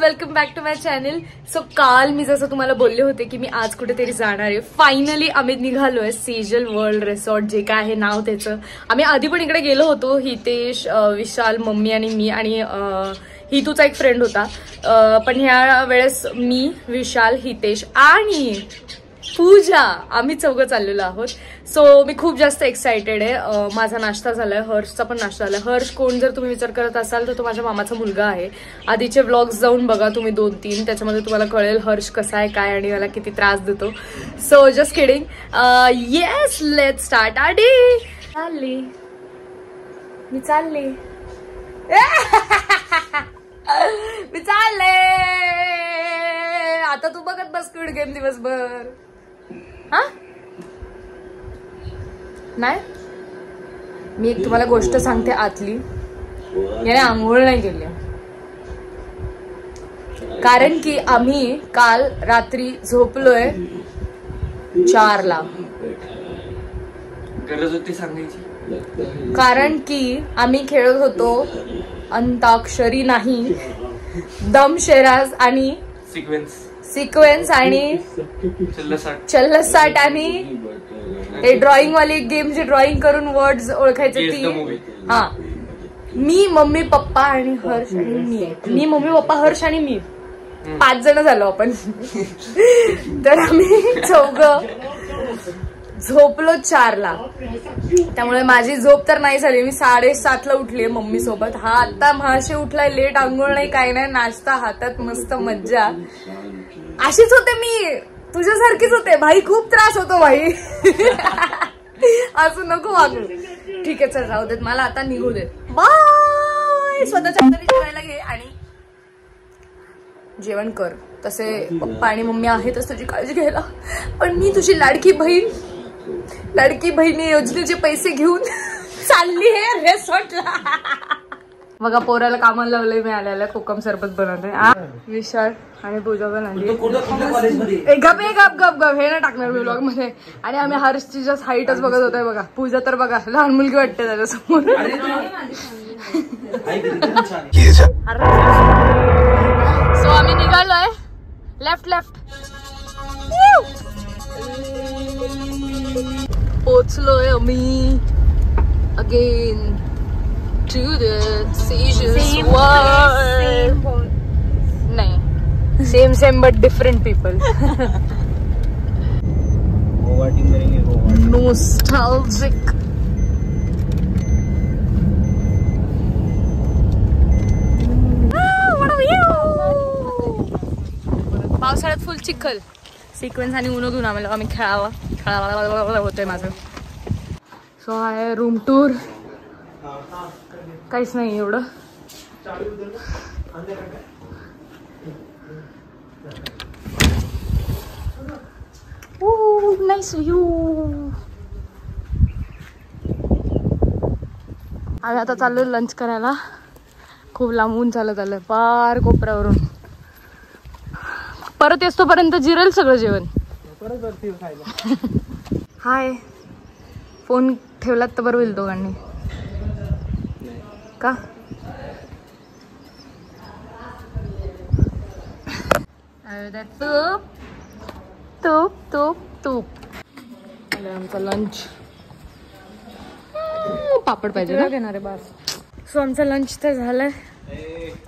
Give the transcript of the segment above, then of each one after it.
Welcome back to my channel. So काल मी जसं तुम्हाला बोलले होते की मी आज कुठेतरी जाणार आहे. फायनली आम्ही निघालोय सेजल वर्ल्ड रिसॉर्ट, जे काय आहे नाव त्याचं. आम्ही आधी पण इकडे गेलो होतो, हितेश, विशाल, मम्मी आणि मी, आणि हितूचा एक फ्रेंड होता. पण ह्या वेळेस मी, विशाल, हितेश आणि पूजा आम्ही चौघं चाललेलो आहोत. सो मी खूप जास्त एक्सायटेड आहे. माझा नाश्ता झालाय, हर्षचा पण नाश्ता झालाय. हर्ष कोण जर तुम्ही विचार करत असाल तर तो माझ्या मामाचा मुलगा आहे. आधीचे व्लॉग्स जाऊन बघा तुम्ही 2-3, त्याच्यामध्ये तुम्हाला कळेल हर्ष कसा आहे काय आणि मला किती त्रास देतो. So just kidding. Yes, let's start. आडी चालली, मी चालले मी चालले. आता तू बघत बस स्क्विड गेम दिवसभर. हा नाही, मी एक तुम्हाला गोष्ट सांगते आतली. याने आंघोळ नाही केली, कारण की आम्ही काल रात्री झोपलोय 4ला. गरज होती सांगायची, कारण की आम्ही खेळत होतो अंताक्षरी नाही, दमशेराज आणि सिक्वेन्स आणि चल्लसाट आणि ते ड्रॉइंग वाली गेम, जे ड्रॉइंग करून वर्ड्स ओळखायचे ती. हा, मी, मम्मी, पप्पा आणि हर्ष आणि मी मम्मी, पप्पा, हर्ष आणि मी 5 जण झालो आपण. तर आम्ही चौघं झोपलो 4ला. त्यामुळे माझी झोप तर नाही झाली. मी 7:30ला उठली मम्मी सोबत. हा आता महाशे उठलाय, लेट, आंघोळ नाही, काही नाही, नाश्ता हातात, मस्त मज्जा. अशीच होते मी, तुझ्यासारखीच होते भाई. खूप त्रास होतो भाई. असं नको वागू. ठीक आहे, चल राहू देत, मला आता निघू देत. बाय. स्वतःच्या हाताने जेवायला घे आणि जेवण कर. तसे पप्पा आणि मम्मी आहेतच तुझी काळजी घ्यायला, पण मी तुझी लाडकी बहीण योजनेचे पैसे घेऊन चालली आहे रेसॉर्टला. बघा, पोराला कामाला लावलंय मी आल्याला. कोकम सरबत बनवते. विशाल आणि पूजा पण आली. गप हे नाही टाकणार मी ब्लॉग मध्ये. आणि आम्ही हर्षची जस्ट हाईटच बघत होतोय. बघा, पूजा तर बघा लहान मुलगी वाटते त्याच्यासमोर. सो आम्ही निघालोय लेफ्ट. पोचलोय आम्ही again to the Seja's world. नहीं, same but different people. Nostalgic. पावसाळ्यात फुल चिखल. सिक्वेन्स आणि उनो घेऊन आम्ही खेळावा होतोय माझं. सो आहे रूम टूर. काहीच नाही एवढं. Nice view. आम्ही आता चाललोय लंच करायला. खूप लांबून चालत आलोय, पार कोपऱ्यावरून. परत येतोपर्यंत जिरेल सगळं जेवण. हाय, फोन ठेवलात तर बरं होईल दोघांनी. का तूप आमचा लंच. पापड पाहिजे ना घेणार आहे बस. सो आमचा लंच तर झालाय.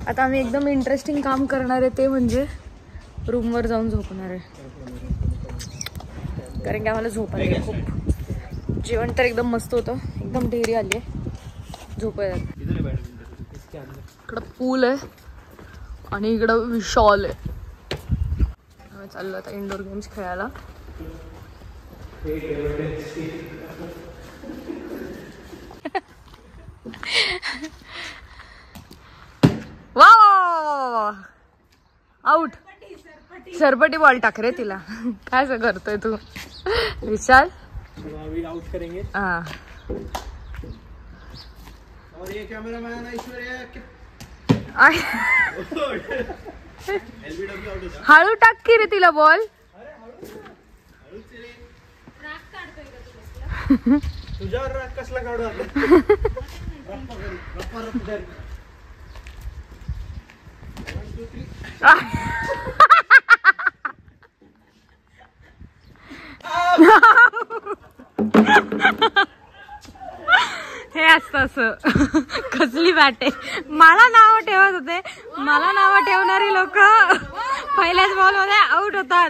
आता आम्ही एकदम इंटरेस्टिंग काम करणार आहे, ते म्हणजे रूमवर जाऊन झोपणार आहे. कारण की आम्हाला झोप आली आहे खूप. जेवण तर एकदम मस्त होतं, एकदम ढेरी आली आहे. झोपायला इकडं पूल आहे आणि इकडं विशाल आहे. चाललो आता इंडोर गेम्स खेळायला. वा, आउट. सरपटी बॉल टाक रे तिला. काय करतोय तू विशाल? आउट करेंगे. हाँ, और ये कैमरामैन ऐश्वर्या हळू टाक की रे तिला बॉल. तुझ्यावर राग कसला काढू आता. हे असतं असं. कसली बॅट आहे. मला नाव ठेवत होते. मला नाव ठेवणारी लोक पहिल्याच बॉल मध्ये आउट होतात.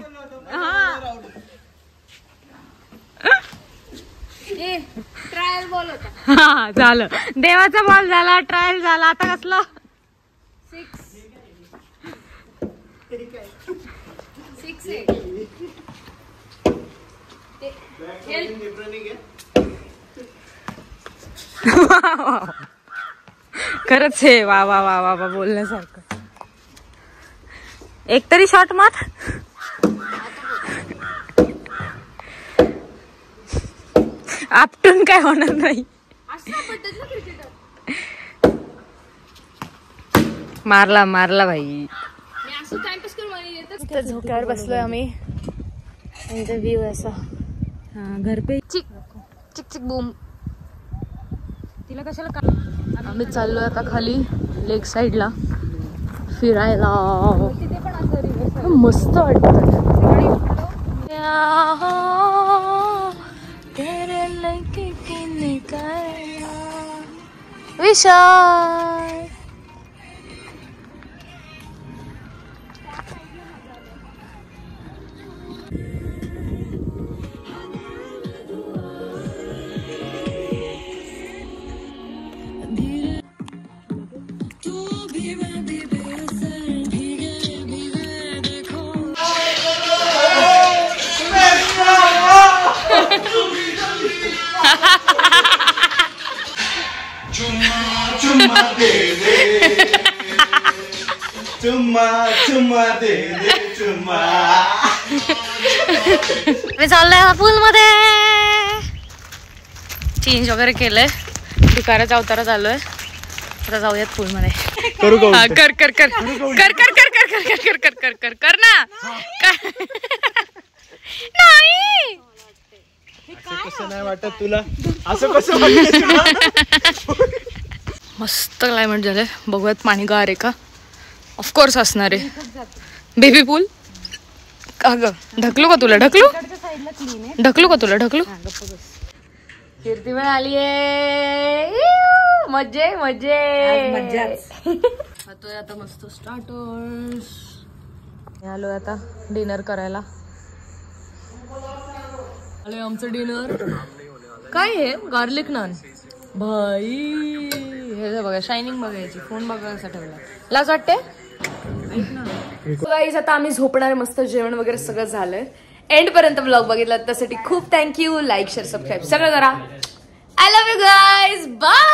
ट्रायल बॉल होता. हा झालं. देवाचा बॉल झाला. ट्रायल झाला. आता कसलं 6 खरंच आहे. वा वा वा वा वा बोलण्यासारखं. एक तरी शॉट मार. आपटून काय होणार नाही. मारला मारला भाई. झोक्यावर बसलोय आम्ही. व्ह्यू असा घर पे चिक चिक चिक बूम. तिला कशाला. आम्ही चाललोय आता खाली लेक साइडला फिरायला. मस्त वाटत. विशाल मी चाललोय पूल मध्ये. चेंज वगैरे केलंय. दुकानाचा अवतारा चाललोय. आता जाऊयात पूल मध्ये. कर कर कर कर कर कर कर कर कर कर कर कर कर कर ना. नाही कसं नाही वाटत तुला. असं कसं वाटत तुला. मस्त क्लायमेट झालंय. बघूयात पाणी गार आहे का. ऑफकोर्स असणार आहे. बेबी पूल. का ग ढकलू का तुला. ढकलू ढकलू का तुला. ढकलू. कीर्ती पण आली आहे. मजे मजे होतोय आता मस्त स्टार्टर्स. आलोय आता डिनर करायला. आलोय आमचं डिनर. काय आहे गार्लिक नान भाई. हे बघा शायनिंग बघायची. फोन बघायचा ठेवला. लाज वाटते. गाईज आता आम्ही झोपणार. मस्त जेवण वगैरे सगळं झालंय. एंड पर्यंत ब्लॉग बघितला त्यासाठी खूप थँक्यू. लाईक शेअर सबस्क्राईब सगळं करा. I love you guys. Bye.